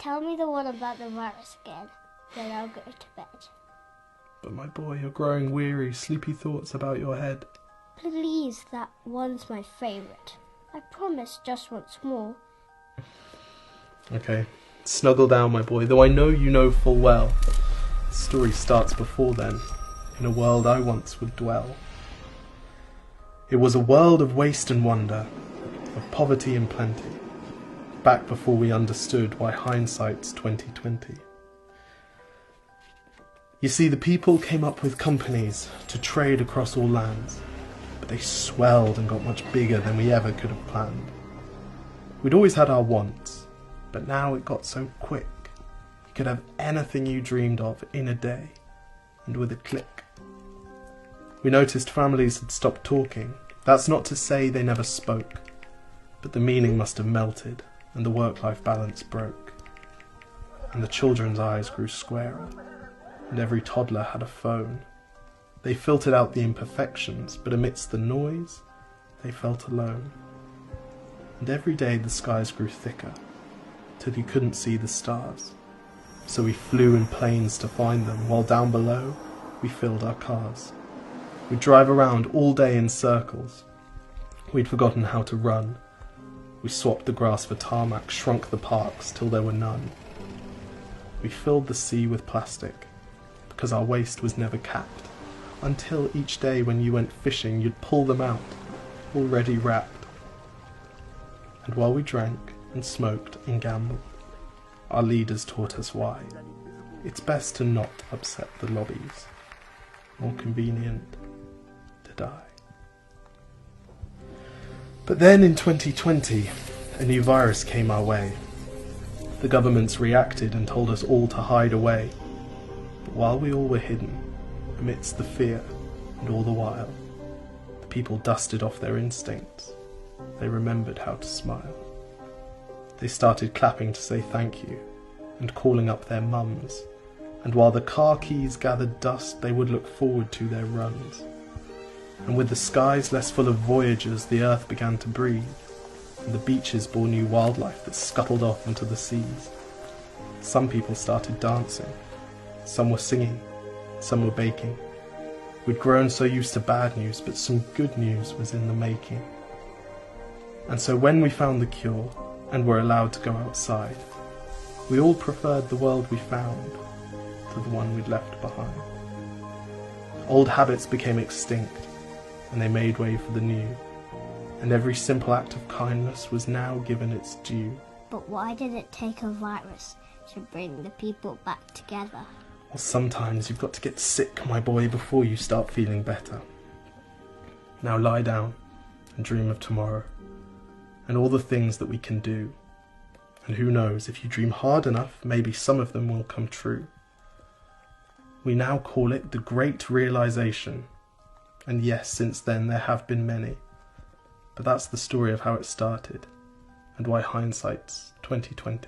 tell me the one about the virus again, then I'll go to bed. But my boy, you're growing weary, sleepy thoughts about your head. Please, that one's my favourite. I promise just once more. Okay, snuggle down, my boy, though I know you know full well. The story starts before then, in a world I once would dwell. It was a world of waste and wonder, of poverty and plenty, back before we understood why hindsight's 2020. You see, the people came up with companies to trade across all lands, but they swelled and got much bigger than we ever could have planned. We'd always had our wants, but now it got so quick. You could have anything you dreamed of in a day, and with a click. We noticed families had stopped talking. That's not to say they never spoke, but the meaning must have melted, and the work-life balance broke. And the children's eyes grew squarer, and every toddler had a phone. They filtered out the imperfections, but amidst the noise, they felt alone. And every day the skies grew thicker, till you couldn't see the stars. So we flew in planes to find them, while down below we filled our cars. We'd drive around all day in circles. We'd forgotten how to run. We swapped the grass for tarmac, shrunk the parks till there were none. We filled the sea with plastic, because our waste was never capped, until each day when you went fishing you'd pull them out, already wrapped. And while we drank and smoked and gambled, our leaders taught us why. It's best to not upset the lobbies, more convenient to die. But then in 2020, a new virus came our way. The governments reacted and told us all to hide away. But while we all were hidden, amidst the fear and all the while, the people dusted off their instincts. They remembered how to smile. They started clapping to say thank you and calling up their mums. And while the car keys gathered dust, they would look forward to their runs. And with the skies less full of voyagers, the earth began to breathe, and the beaches bore new wildlife that scuttled off into the seas. Some people started dancing, some were singing, some were baking. We'd grown so used to bad news, but some good news was in the making. And so when we found the cure, and were allowed to go outside, we all preferred the world we found to the one we'd left behind. Old habits became extinct, and they made way for the new, and every simple act of kindness was now given its due. But why did it take a virus to bring the people back together? Well, sometimes you've got to get sick, my boy, before you start feeling better. Now lie down and dream of tomorrow, and all the things that we can do. And who knows, if you dream hard enough, maybe some of them will come true. We now call it the Great Realization. And yes, since then there have been many. But that's the story of how it started, and why hindsight's 2020.